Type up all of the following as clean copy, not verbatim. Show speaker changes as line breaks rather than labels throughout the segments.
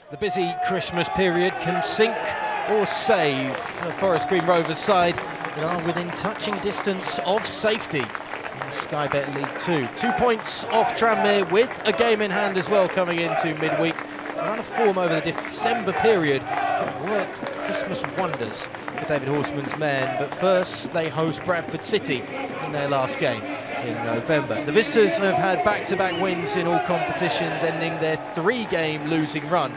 The busy Christmas period can sink or save the Forest Green Rovers side that are within touching distance of safety in Sky Bet League 2. 2 points off Tranmere with a game in hand as well coming into midweek. A run of form over the December period could work Christmas wonders for David Horseman's men, but first they host Bradford City in their last game in November. The visitors have had back-to-back wins in all competitions, ending their 3-game losing run.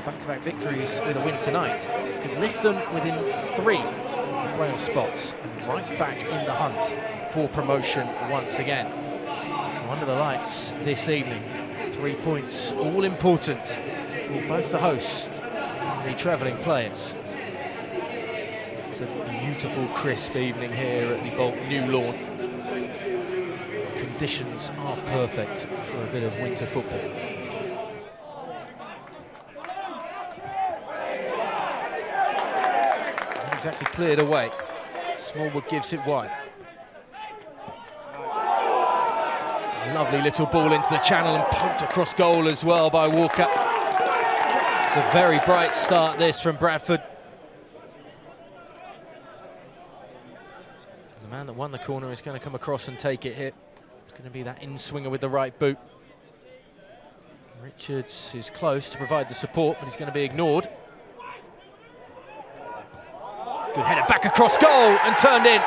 Back-to-back victories with a win tonight could lift them within 3 of the playoff spots and right back in the hunt for promotion once again. So under the lights this evening, 3 points, all important for both the hosts and the travelling players. It's a beautiful, crisp evening here at the Bolt New Lawn. Conditions are perfect for a bit of winter football. Exactly cleared away. Smallwood gives it wide. Lovely little ball into the channel and poked across goal as well by Walker. It's a very bright start this from Bradford. The man that won the corner is going to come across and take it here. It's going to be that in-swinger with the right boot. Richards is close to provide the support, but he's going to be ignored. Good header back across goal and turned in.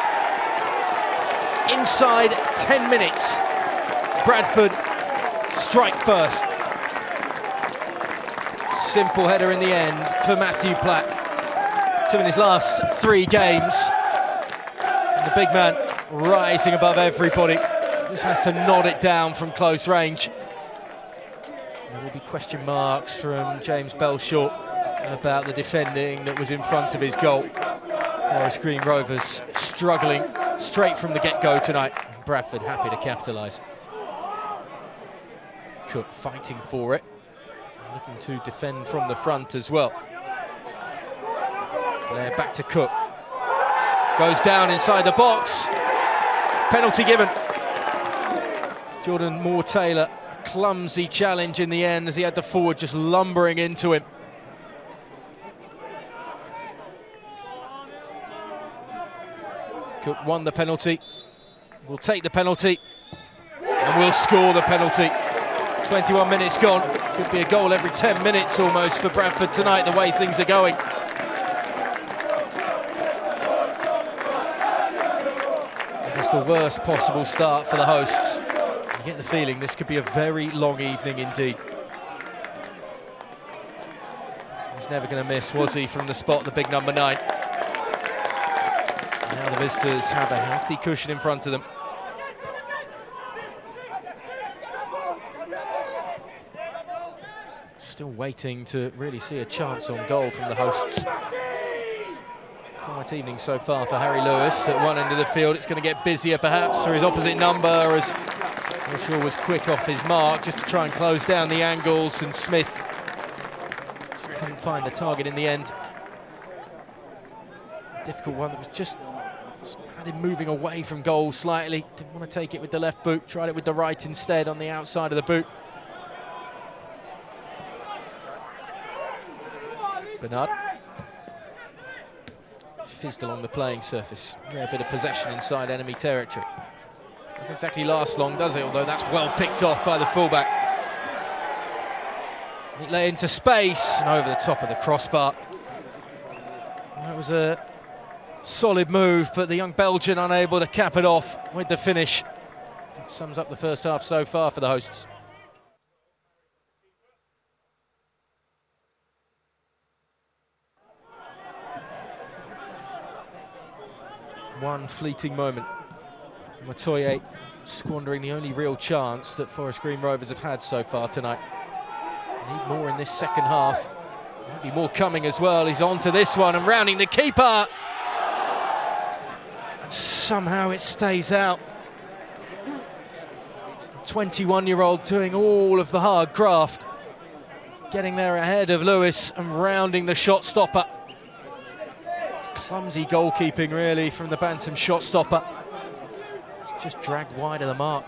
Inside 10 minutes, Bradford strike first. Simple header in the end for Matthew Platt. 2 in his last 3 games. And the big man rising above everybody. Just has to nod it down from close range. There will be question marks from James Belshaw about the defending that was in front of his goal. Forest Green Rovers struggling straight from the get-go tonight. Bradford happy to capitalise. Cook fighting for it, looking to defend from the front as well. Blair back to Cook. Goes down inside the box. Penalty given. Jordan Moore-Taylor, clumsy challenge in the end as he had the forward just lumbering into him. Cook won the penalty, will take the penalty, and will score the penalty. 21 minutes gone, could be a goal every 10 minutes almost for Bradford tonight, the way things are going. It's the worst possible start for the hosts. You get the feeling this could be a very long evening indeed. He's never going to miss, was he, from the spot, the big number 9. Now the visitors have a healthy cushion in front of them. Still waiting to really see a chance on goal from the hosts. Quiet evening so far for Harry Lewis at one end of the field. It's going to get busier perhaps for his opposite number as Shaw was quick off his mark just to try and close down the angles, and Smith just couldn't find the target in the end. A difficult one that was just had him moving away from goal slightly. Didn't want to take it with the left boot, tried it with the right instead on the outside of the boot. Bernard fizzed along the playing surface. Yeah, a bit of possession inside enemy territory. Doesn't exactly last long, does it? Although that's well picked off by the fullback. It lay into space and over the top of the crossbar. That was a solid move, but the young Belgian unable to cap it off with the finish. That sums up the first half so far for the hosts. One fleeting moment. Matoye squandering the only real chance that Forest Green Rovers have had so far tonight. Need more in this second half. Might be more coming as well. He's on to this one and rounding the keeper. And somehow it stays out. 21-year-old doing all of the hard graft. Getting there ahead of Lewis and rounding the shot stopper. Clumsy goalkeeping really from the Bantam shot stopper. It's just dragged wide of the mark.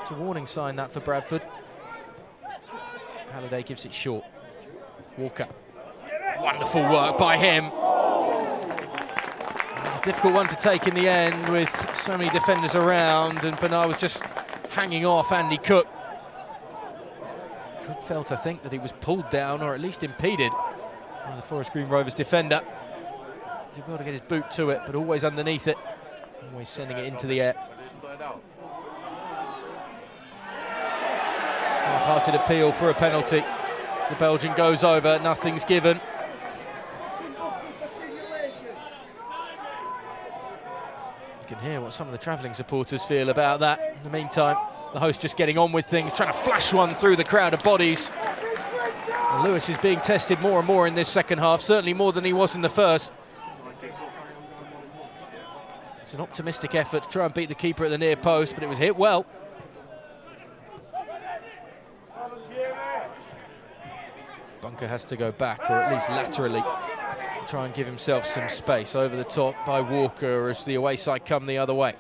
It's a warning sign that for Bradford. Halliday gives it short. Walker. Wonderful work by him. A difficult one to take in the end with so many defenders around, and Bernard was just hanging off Andy Cook. Cook felt, I think, that he was pulled down or at least impeded by the Forest Green Rovers defender. Did well to get his boot to it, but always underneath it, always sending it into the air. Half-hearted appeal for a penalty. The Belgian goes over, nothing's given. You can hear what some of the travelling supporters feel about that. In the meantime, the host just getting on with things, trying to flash one through the crowd of bodies. And Lewis is being tested more and more in this second half, certainly more than he was in the first. It's an optimistic effort to try and beat the keeper at the near post, but it was hit well. Bunker has to go back, or at least laterally, try and give himself some space. Over the top by Walker as the away side come the other way.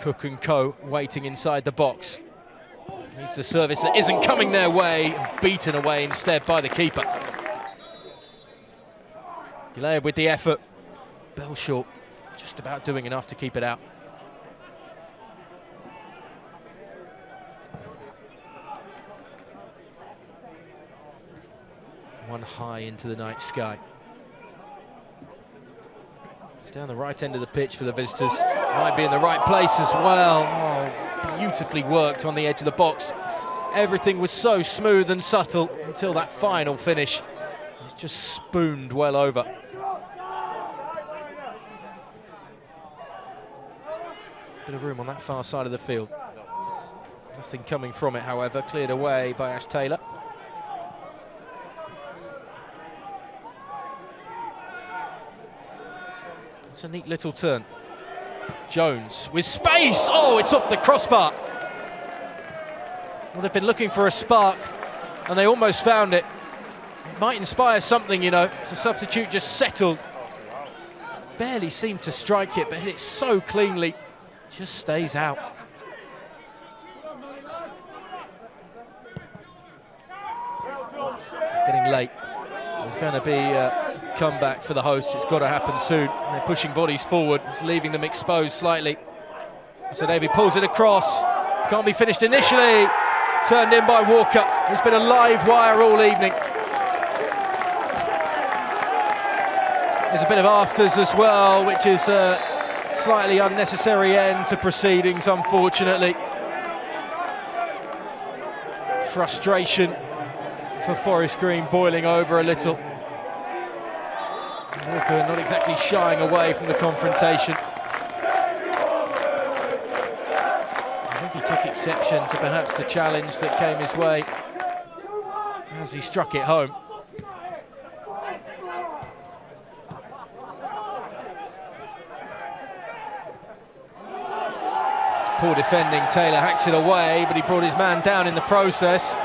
Cook and co waiting inside the box. Needs the service that isn't coming their way, beaten away instead by the keeper. Gillea with the effort. Bellshort just about doing enough to keep it out. One high into the night sky. It's down the right end of the pitch for the visitors. Might be in the right place as well. Oh, beautifully worked on the edge of the box. Everything was so smooth and subtle until that final finish. It's just spooned well over. Bit of room on that far side of the field. Nothing coming from it, however. Cleared away by Ash Taylor. It's a neat little turn. Jones with space. Oh, it's off the crossbar. Well, they've been looking for a spark, and they almost found it. It might inspire something, you know. It's a substitute just settled. Barely seemed to strike it, but hit it so cleanly. Just stays out. It's getting late. There's going to be a comeback for the hosts. It's got to happen soon. They're pushing bodies forward. It's leaving them exposed slightly. So Davey pulls it across. Can't be finished initially. Turned in by Walker. It's been a live wire all evening. There's a bit of afters as well, which is a slightly unnecessary end to proceedings, unfortunately. Frustration for Forest Green boiling over a little. Walker not exactly shying away from the confrontation. I think he took exception to perhaps the challenge that came his way as he struck it home. Poor defending, Taylor hacks it away, but he brought his man down in the process.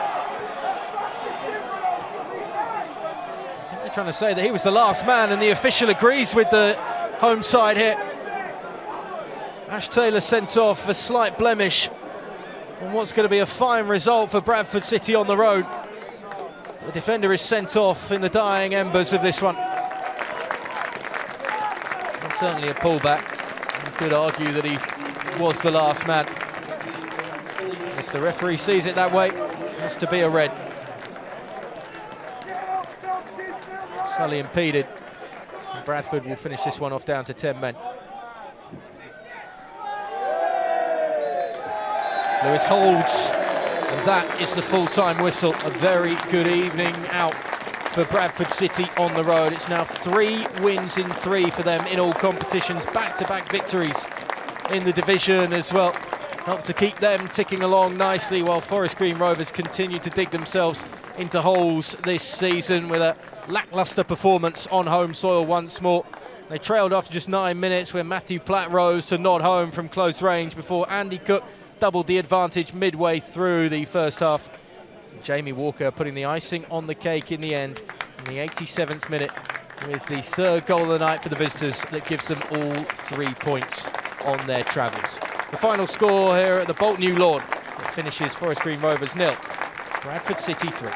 I think they're trying to say that he was the last man, and the official agrees with the home side here. Ash Taylor sent off, a slight blemish on what's going to be a fine result for Bradford City on the road. The defender is sent off in the dying embers of this one. And certainly a pullback. You could argue that he was the last man. If the referee sees it that way, it has to be a red. Sully impeded. And Bradford will finish this one off down to 10 men. Lewis holds, and that is the full-time whistle. A very good evening out for Bradford City on the road. It's now 3 wins in 3 for them in all competitions, back-to-back victories in the division as well. Helped to keep them ticking along nicely while Forest Green Rovers continue to dig themselves into holes this season with a lacklustre performance on home soil once more. They trailed after just 9 minutes when Matthew Platt rose to nod home from close range before Andy Cook doubled the advantage midway through the first half. Jamie Walker putting the icing on the cake in the end in the 87th minute with the 3rd goal of the night for the visitors that gives them all 3 points on their travels. The final score here at the Bolt New Lawn, it finishes Forest Green Rovers 0, Bradford City 3.